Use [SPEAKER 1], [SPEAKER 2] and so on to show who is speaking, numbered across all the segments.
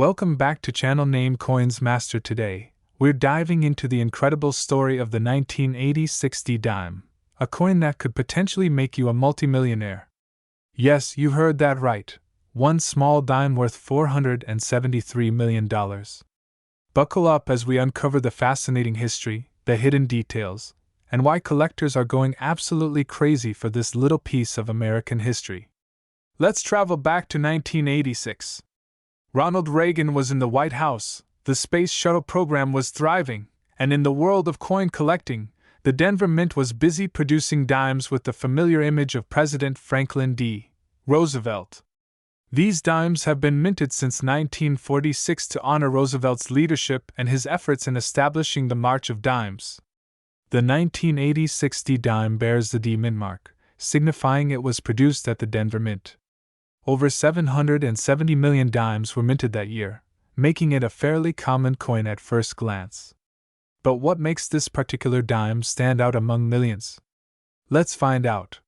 [SPEAKER 1] Welcome back to channel name Coins Master. Today, we're diving into the incredible story of the 1980 60 dime, a coin that could potentially make you a multimillionaire. Yes, you heard that right. One small dime worth $473 million. Buckle up as we uncover the fascinating history, the hidden details, and why collectors are going absolutely crazy for this little piece of American history. Let's travel back to 1986. Ronald Reagan was in the White House, the space shuttle program was thriving, and in the world of coin collecting, the Denver Mint was busy producing dimes with the familiar image of President Franklin D. Roosevelt. These dimes have been minted since 1946 to honor Roosevelt's leadership and his efforts in establishing the March of Dimes. The 1980 60 dime bears the D Mint mark, signifying it was produced at the Denver Mint. Over 770 million dimes were minted that year, making it a fairly common coin at first glance. But what makes this particular dime stand out among millions? Let's find out.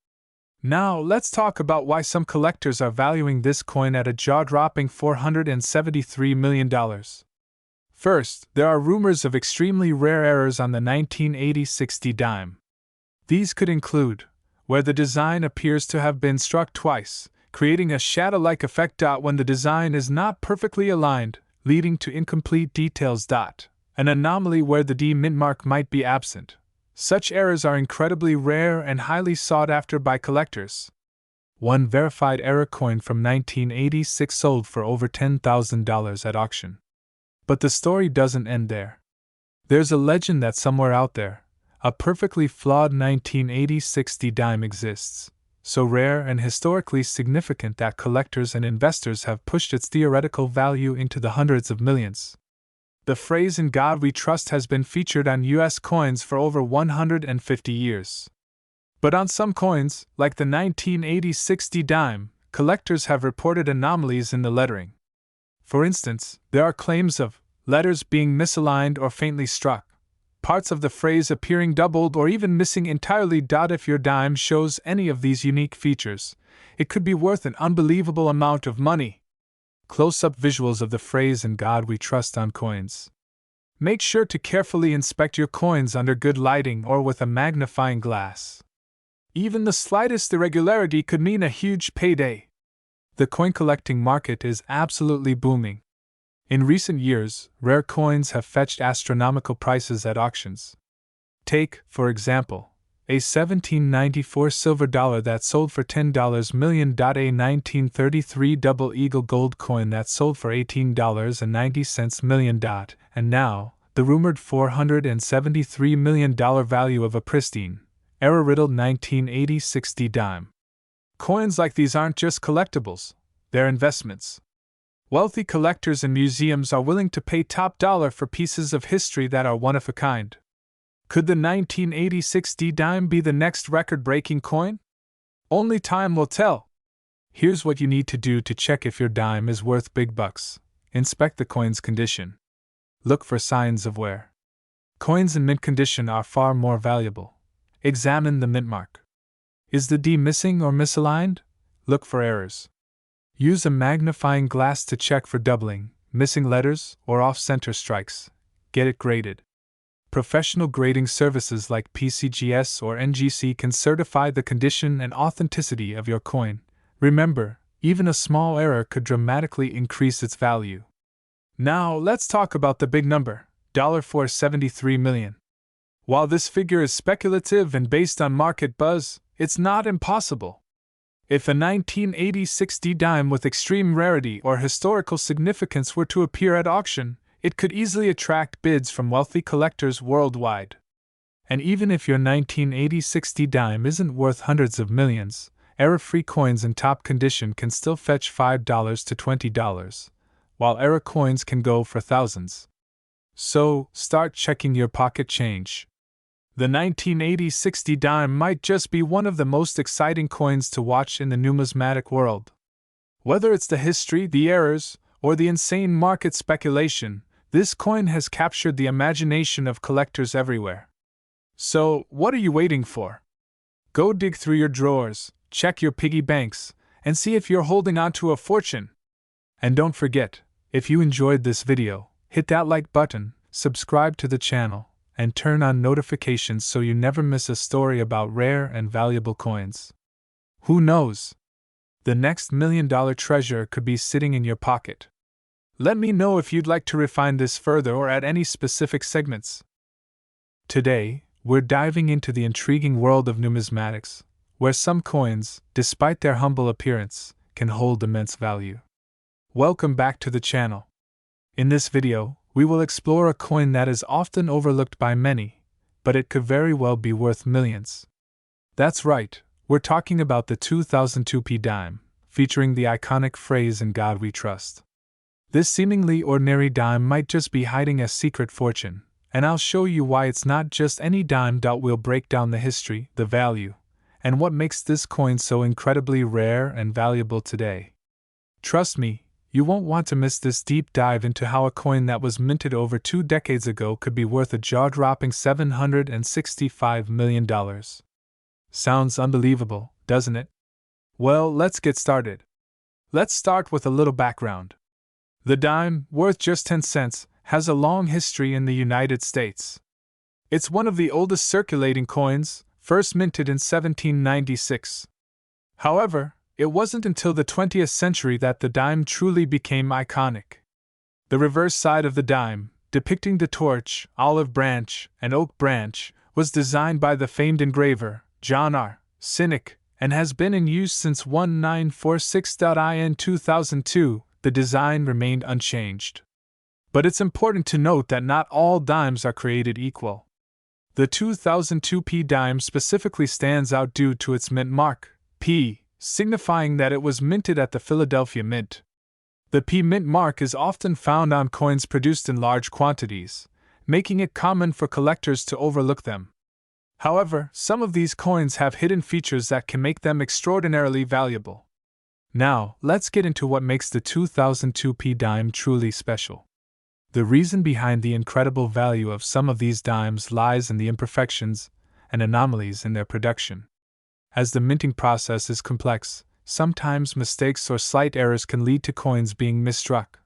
[SPEAKER 1] Now, let's talk about why some collectors are valuing this coin at a jaw-dropping $473 million. First, there are rumors of extremely rare errors on the 1980 60 dime. These could include where the design appears to have been struck twice, creating a shadow-like effect. When the design is not perfectly aligned, leading to incomplete details. An anomaly where the D Mint mark might be absent. Such errors are incredibly rare and highly sought after by collectors. One verified error coin from 1986 sold for over $10,000 at auction. But the story doesn't end there. There's a legend that somewhere out there, a perfectly flawed 1980 60 dime exists, so rare and historically significant that collectors and investors have pushed its theoretical value into the hundreds of millions. The phrase "In God We Trust" has been featured on U.S. coins for over 150 years. But on some coins, like the 1980 60 dime, collectors have reported anomalies in the lettering. For instance, there are claims of letters being misaligned or faintly struck, parts of the phrase appearing doubled or even missing entirely. If your dime shows any of these unique features, it could be worth an unbelievable amount of money. Close-up visuals of the phrase "In God We Trust" on coins. Make sure to carefully inspect your coins under good lighting or with a magnifying glass. Even the slightest irregularity could mean a huge payday. The coin collecting market is absolutely booming. In recent years, rare coins have fetched astronomical prices at auctions. Take, for example, a 1794 silver dollar that sold for $10 million, a 1933 double eagle gold coin that sold for $18.90 million, and now, the rumored $473 million value of a pristine, error-riddled 1980 60 dime. Coins like these aren't just collectibles, they're investments. Wealthy collectors and museums are willing to pay top dollar for pieces of history that are one of a kind. Could the 1980 60 dime be the next record-breaking coin? Only time will tell. Here's what you need to do to check if your dime is worth big bucks. Inspect the coin's condition. Look for signs of wear. Coins in mint condition are far more valuable. Examine the mint mark. Is the D missing or misaligned? Look for errors. Use a magnifying glass to check for doubling, missing letters, or off-center strikes. Get it graded. Professional grading services like PCGS or NGC can certify the condition and authenticity of your coin. Remember, even a small error could dramatically increase its value. Now, let's talk about the big number, $473 million. While this figure is speculative and based on market buzz, it's not impossible. If a 1980 60 dime with extreme rarity or historical significance were to appear at auction, it could easily attract bids from wealthy collectors worldwide. And even if your 1980 60 dime isn't worth hundreds of millions, error-free coins in top condition can still fetch $5 to $20, while error coins can go for thousands. So, start checking your pocket change. The 1980 60 dime might just be one of the most exciting coins to watch in the numismatic world. Whether it's the history, the errors, or the insane market speculation, this coin has captured the imagination of collectors everywhere. So, what are you waiting for? Go dig through your drawers, check your piggy banks, and see if you're holding on to a fortune. And don't forget, If you enjoyed this video, hit that like button, subscribe to the channel, and turn on notifications so you never miss a story about rare and valuable coins. Who knows? The next $1 million treasure could be sitting in your pocket. Let me know if you'd like to refine this further or add any specific segments. Today, we're diving into the intriguing world of numismatics, where some coins, despite their humble appearance, can hold immense value. Welcome back to the channel. In this video, we will explore a coin that is often overlooked by many, but it could very well be worth millions. That's right, we're talking about the 2002p dime, featuring the iconic phrase "In God We Trust." This seemingly ordinary dime might just be hiding a secret fortune, and I'll show you why it's not just any dime. We'll break down the history, the value, and what makes this coin so incredibly rare and valuable today. Trust me, you won't want to miss this deep dive into how a coin that was minted over 2 decades ago could be worth a jaw-dropping $765 million. Sounds unbelievable, doesn't it? Well, let's get started. Let's start with a little background. The dime, worth just 10 cents, has a long history in the United States. It's one of the oldest circulating coins, first minted in 1796. However, it wasn't until the 20th century that the dime truly became iconic. The reverse side of the dime, depicting the torch, olive branch, and oak branch, was designed by the famed engraver, John R. Sinek, and has been in use since 1946. In 2002, the design remained unchanged. But it's important to note that not all dimes are created equal. The 2002p dime specifically stands out due to its mint mark, P, signifying that it was minted at the Philadelphia Mint. The P mint mark is often found on coins produced in large quantities, making it common for collectors to overlook them. However, some of these coins have hidden features that can make them extraordinarily valuable. Now, let's get into what makes the 2002p dime truly special. The reason behind the incredible value of some of these dimes lies in the imperfections and anomalies in their production. As the minting process is complex, sometimes mistakes or slight errors can lead to coins being misstruck.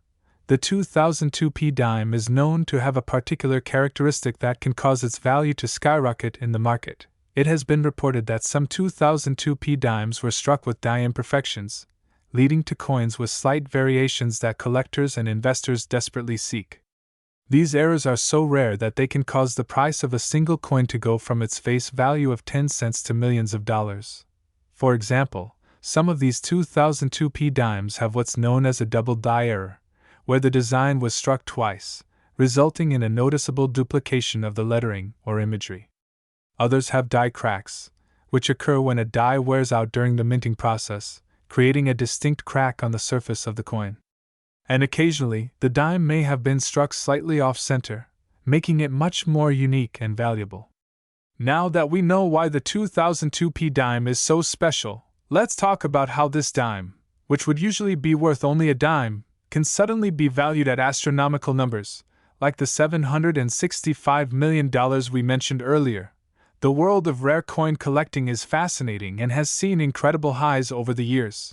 [SPEAKER 1] The 2002p dime is known to have a particular characteristic that can cause its value to skyrocket in the market. It has been reported that some 2002p dimes were struck with die imperfections, leading to coins with slight variations that collectors and investors desperately seek. These errors are so rare that they can cause the price of a single coin to go from its face value of 10 cents to millions of dollars. For example, some of these 2002p dimes have what's known as a double die error, where the design was struck twice, resulting in a noticeable duplication of the lettering or imagery. Others have die cracks, which occur when a die wears out during the minting process, creating a distinct crack on the surface of the coin. And occasionally, the dime may have been struck slightly off-center, making it much more unique and valuable. Now that we know why the 2002p dime is so special, let's talk about how this dime, which would usually be worth only a dime, can suddenly be valued at astronomical numbers, like the $765 million we mentioned earlier. The world of rare coin collecting is fascinating and has seen incredible highs over the years.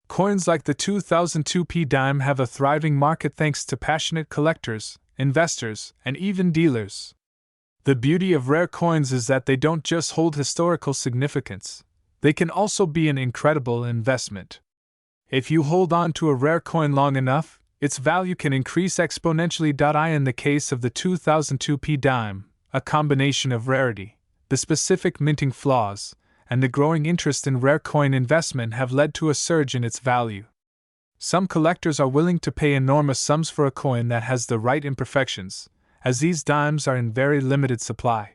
[SPEAKER 1] Coins like the 2002p dime have a thriving market thanks to passionate collectors, investors, and even dealers. The beauty of rare coins is that they don't just hold historical significance, they can also be an incredible investment. If you hold on to a rare coin long enough, its value can increase exponentially. In the case of the 2002p dime, a combination of rarity, the specific minting flaws, and the growing interest in rare coin investment have led to a surge in its value. Some collectors are willing to pay enormous sums for a coin that has the right imperfections, as these dimes are in very limited supply.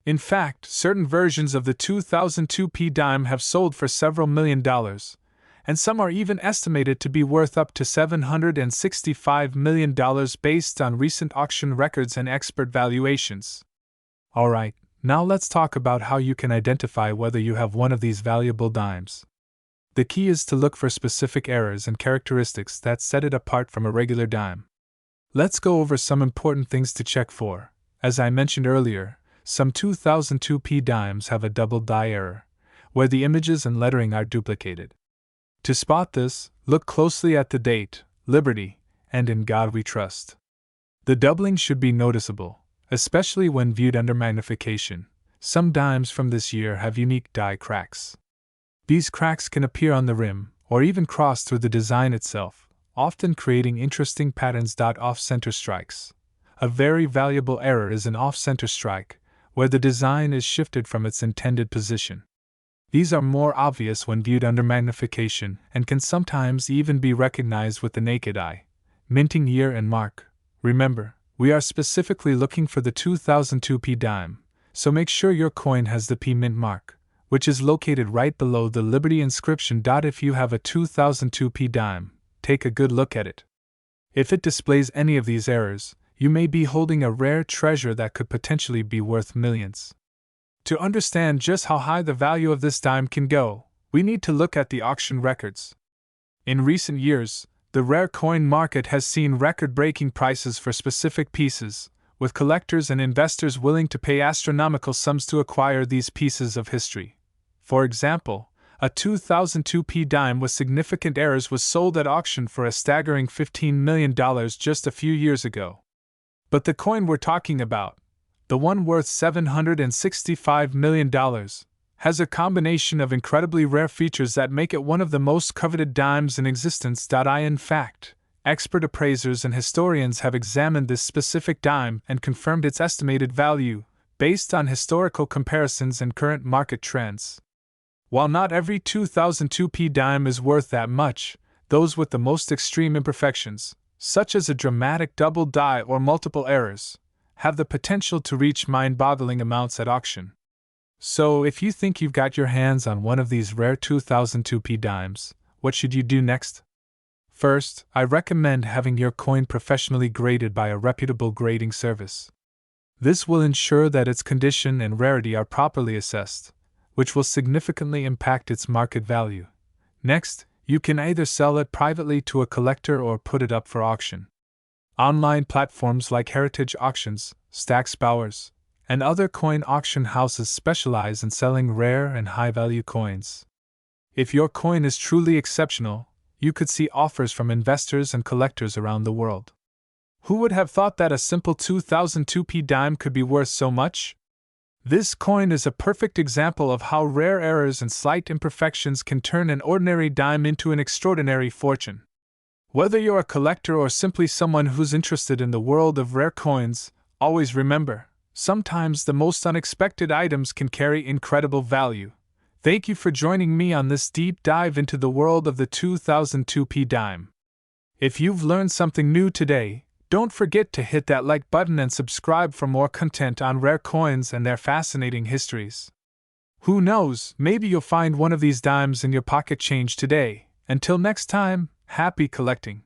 [SPEAKER 1] In fact, certain versions of the 2002p dime have sold for several $1 million, and some are even estimated to be worth up to $765 million based on recent auction records and expert valuations. Alright, now let's talk about how you can identify whether you have one of these valuable dimes. The key is to look for specific errors and characteristics that set it apart from a regular dime. Let's go over some important things to check for. As I mentioned earlier, some 2002p dimes have a double die error, where the images and lettering are duplicated. To spot this, look closely at the date, Liberty, and in God we trust. The doubling should be noticeable, especially when viewed under magnification. Some dimes from this year have unique die cracks. These cracks can appear on the rim, or even cross through the design itself, often creating interesting patterns. Off-center strikes. A very valuable error is an off-center strike, where the design is shifted from its intended position. These are more obvious when viewed under magnification and can sometimes even be recognized with the naked eye. Minting year and mark. Remember, we are specifically looking for the 2002 P dime, so make sure your coin has the P mint mark, which is located right below the Liberty inscription. If you have a 2002 P dime, take a good look at it. If it displays any of these errors, you may be holding a rare treasure that could potentially be worth millions. To understand just how high the value of this dime can go, we need to look at the auction records. In recent years, the rare coin market has seen record-breaking prices for specific pieces, with collectors and investors willing to pay astronomical sums to acquire these pieces of history. For example, a 2002 P dime with significant errors was sold at auction for a staggering $15 million just a few years ago. But the coin we're talking about, the one worth $765 million, has a combination of incredibly rare features that make it one of the most coveted dimes in existence. In fact, expert appraisers and historians have examined this specific dime and confirmed its estimated value, based on historical comparisons and current market trends. While not every 2002 P dime is worth that much, those with the most extreme imperfections, such as a dramatic double die or multiple errors, have the potential to reach mind-boggling amounts at auction. So, if you think you've got your hands on one of these rare 2002 P dimes, what should you do next? First, I recommend having your coin professionally graded by a reputable grading service. This will ensure that its condition and rarity are properly assessed, which will significantly impact its market value. Next, you can either sell it privately to a collector or put it up for auction. Online platforms like Heritage Auctions, Stax Bowers, and other coin auction houses specialize in selling rare and high-value coins. If your coin is truly exceptional, you could see offers from investors and collectors around the world. Who would have thought that a simple 2002 P dime could be worth so much? This coin is a perfect example of how rare errors and slight imperfections can turn an ordinary dime into an extraordinary fortune. Whether you're a collector or simply someone who's interested in the world of rare coins, always remember, sometimes the most unexpected items can carry incredible value. Thank you for joining me on this deep dive into the world of the 2002 P dime. If you've learned something new today, don't forget to hit that like button and subscribe for more content on rare coins and their fascinating histories. Who knows, maybe you'll find one of these dimes in your pocket change today. Until next time, happy collecting.